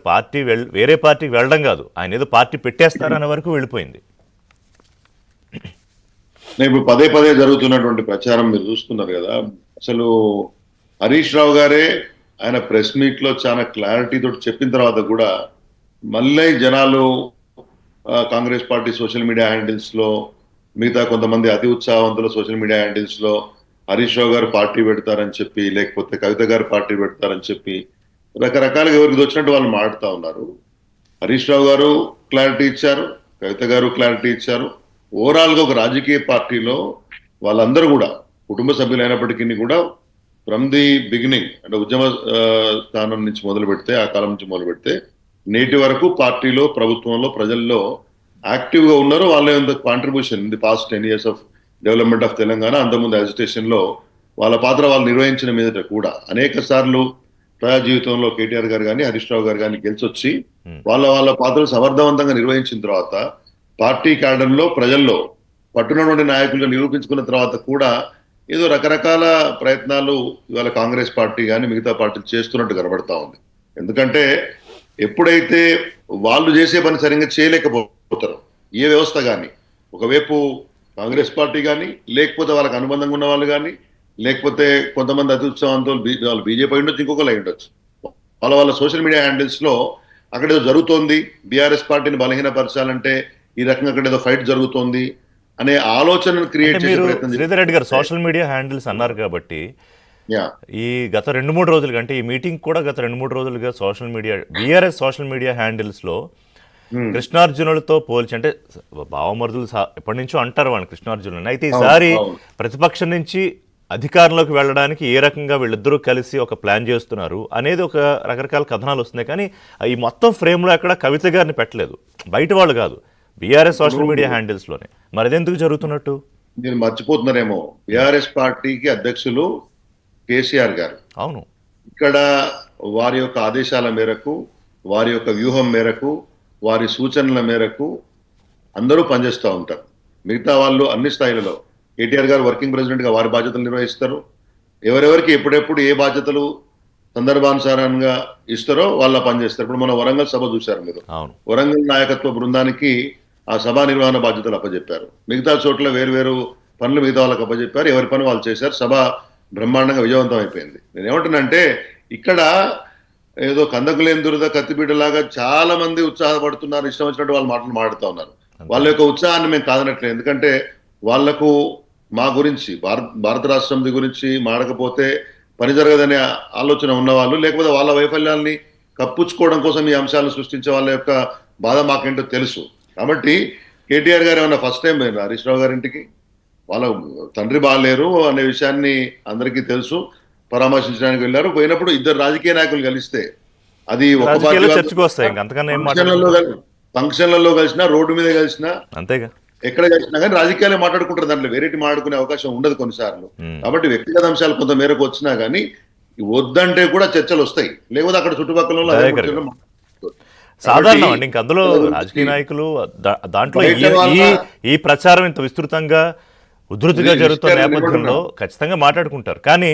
Party వేరే పార్టీకి వెళ్ళడం కాదు, ఆయన ఏదో పార్టీ పెట్టేస్తారన్న వరకు వెళ్ళిపోయింది. ఇప్పుడు పదే పదే జరుగుతున్నటువంటి ప్రచారం మీరు చూస్తున్నారు కదా. అసలు హరీష్ రావు గారే ఆయన ప్రెస్ మీట్ లో చాలా క్లారిటీ తోటి చెప్పిన తర్వాత కూడా మళ్ళీ జనాలు Congress party social media handles లో, మిగతా కొంతమంది అతి ఉత్సాహవంతుల సోషల్ మీడియా హ్యాండిల్స్ లో హరీష్ రావు గారు పార్టీ పెడతారని చెప్పి, లేకపోతే కవిత గారు పార్టీ పెడతారని చెప్పి రకరకాలుగా ఎవరికి వచ్చినట్టు వాళ్ళు మాట్లాడుతూ ఉన్నారు. హరీష్ రావు గారు క్లారిటీ ఇచ్చారు, కవిత గారు క్లారిటీ ఇచ్చారు. ఓవరాల్ గా ఒక రాజకీయ పార్టీలో వాళ్ళందరూ కూడా కుటుంబ సభ్యులు అయినప్పటికీ కూడా ఫ్రమ్ ది బిగినింగ్, అంటే ఉద్యమ స్థానం నుంచి మొదలు పెడితే, ఆ కాలం నుంచి మొదలు పెడితే నేటి వరకు పార్టీలో, ప్రభుత్వంలో, ప్రజల్లో యాక్టివ్ గా ఉన్నారు. వాళ్ళ contribution in the past 10 years of development of Telangana, అంతకుముందు అజిటేషన్ లో వాళ్ళ పాత్ర వాళ్ళు నిర్వహించిన మీదట కూడా అనేక సార్లు ప్రజా జీవితంలో కేటీఆర్ గారు కానీ, హరీష్ రావు గారు కానీ గెలిచొచ్చి వాళ్ళ పాత్రలు సమర్థవంతంగా నిర్వహించిన తర్వాత పార్టీ క్యాడర్ లో, ప్రజల్లో పట్టునటువంటి నాయకులుగా నిరూపించుకున్న తర్వాత కూడా ఏదో రకరకాల ప్రయత్నాలు ఇవాళ కాంగ్రెస్ పార్టీ కానీ మిగతా పార్టీలు చేస్తున్నట్టు కనబడతా ఉంది. ఎందుకంటే ఎప్పుడైతే వాళ్ళు చేసే పని సరిగ్గా చేయలేకపోతారో ఏ వ్యవస్థ కానీ, ఒకవైపు కాంగ్రెస్ పార్టీ కానీ, లేకపోతే వాళ్ళకి అనుబంధంగా ఉన్న వాళ్ళు కానీ, లేకపోతే కొంతమంది అతి ఉత్సాహంతో వాళ్ళు బీజేపీ ఉండొచ్చు, ఇంకొకరు అయి ఉండొచ్చు, వాళ్ళ సోషల్ మీడియా హ్యాండిల్స్ లో అక్కడ ఏదో జరుగుతోంది, బీఆర్ఎస్ పార్టీని బలహీనపరచాలంటే ఈ రకంగా అక్కడ ఏదో ఫైట్ జరుగుతోంది అనే ఆలోచనను క్రియేట్ చేసే ప్రయత్నం. శ్రీధర్ రెడ్డి గారు సోషల్ మీడియా హ్యాండిల్స్ అన్నారు కాబట్టి, ఈ గత 2-3 రోజులుగా, అంటే ఈ మీటింగ్ కూడా గత 2-3 రోజులుగా social media, BRS social media handles లో కృష్ణార్జునులతో పోల్చి, అంటే భావమరుదులు ఎప్పటి నుంచో అంటారు వాళ్ళు కృష్ణార్జునులని, అయితే ఈసారి ప్రతిపక్షం నుంచి అధికారంలోకి వెళ్ళడానికి ఏ రకంగా వీళ్ళిద్దరూ కలిసి ఒక ప్లాన్ చేస్తున్నారు అనేది ఒక రకరకాల కథనాలు వస్తున్నాయి. కానీ ఈ మొత్తం ఫ్రేమ్లో ఎక్కడ కవిత గారిని పెట్టలేదు, బయట వాళ్ళు కాదు, బీఆర్ఎస్ సోషల్ మీడియా హ్యాండిల్స్ లోనే. మరి అదెందుకు జరుగుతున్నట్టు మీరు మర్చిపోతున్నారేమో. బీఆర్ఎస్ పార్టీకి అధ్యక్షులు కేసీఆర్ గారు. అవును, ఇక్కడ వారి యొక్క ఆదేశాల మేరకు, వారి యొక్క వ్యూహం మేరకు, వారి సూచనల మేరకు అందరూ పనిచేస్తూ ఉంటారు. మిగతా వాళ్ళు అన్ని స్థాయిలలో, కేటీఆర్ గారు వర్కింగ్ ప్రెసిడెంట్ గా వారి బాధ్యతలు నిర్వహిస్తారు. ఎవరెవరికి ఎప్పుడెప్పుడు ఏ బాధ్యతలు సందర్భానుసారంగా ఇస్తారో వాళ్ళ పనిచేస్తారు. ఇప్పుడు మన వరంగల్ సభ చూశారు మీరు. వరంగల్ నాయకత్వ బృందానికి ఆ సభా నిర్వహణ బాధ్యతలు అప్పచెప్పారు. మిగతా చోట్ల వేరు పనులు మిగతా వాళ్ళకి అప్పచెప్పారు. ఎవరి పని వాళ్ళు చేశారు. సభ బ్రహ్మాండంగా విజయవంతం అయిపోయింది. నేను ఏమంటున్నానంటే, ఇక్కడ ఏదో కందకులేని దురద కత్తిపీటలాగా చాలా మంది ఉత్సాహపడుతున్నారు, ఇష్టం వచ్చినట్టు వాళ్ళు మాటలు మాడుతూ ఉన్నారు. వాళ్ళ యొక్క ఉత్సాహాన్ని మేము కాదనట్లేదు. ఎందుకంటే వాళ్లకు మా గురించి, భారత రాష్ట్రం గురించి మాడకపోతే పని జరగదనే ఆలోచన ఉన్నవాళ్ళు, లేకపోతే వాళ్ళ వైఫల్యాన్ని కప్పుచ్చుకోవడం కోసం ఈ అంశాలను సృష్టించే వాళ్ళ యొక్క బాధ మాకేంటో తెలుసు. కాబట్టి కేటీఆర్ గారు ఏమన్నా ఫస్ట్ టైం పోయినారు హరీష్ రావు గారింటికి? వాళ్ళ తండ్రి బాగాలేరు అనే విషయాన్ని అందరికీ తెలుసు. పరామర్శించడానికి వెళ్ళారు. పోయినప్పుడు ఇద్దరు రాజకీయ నాయకులు కలిస్తే అది ఒక ఫంక్షన్లలో కలిసినా, రోడ్డు మీద కలిసినా, అంతేగా, ఎక్కడ కలిసినా కానీ రాజకీయాలే మాట్లాడుకుంటారు. దాంట్లో వేరేటి మాట్లాడుకునే అవకాశం ఉండదు కొన్నిసార్లు. కాబట్టి వ్యక్తిగత అంశాలు కొంత మేరకు వచ్చినా కానీ వద్దంటే కూడా చర్చలు వస్తాయి. లేకపోతే అక్కడ చుట్టుపక్కల సాధారణం అండి. ఇంక అందులో రాజకీయ నాయకులు దాంట్లో ఈ ప్రచారం ఇంత విస్తృతంగా, ఉధృతిగా జరుగుతున్న నేపథ్యంలో ఖచ్చితంగా మాట్లాడుకుంటారు. కానీ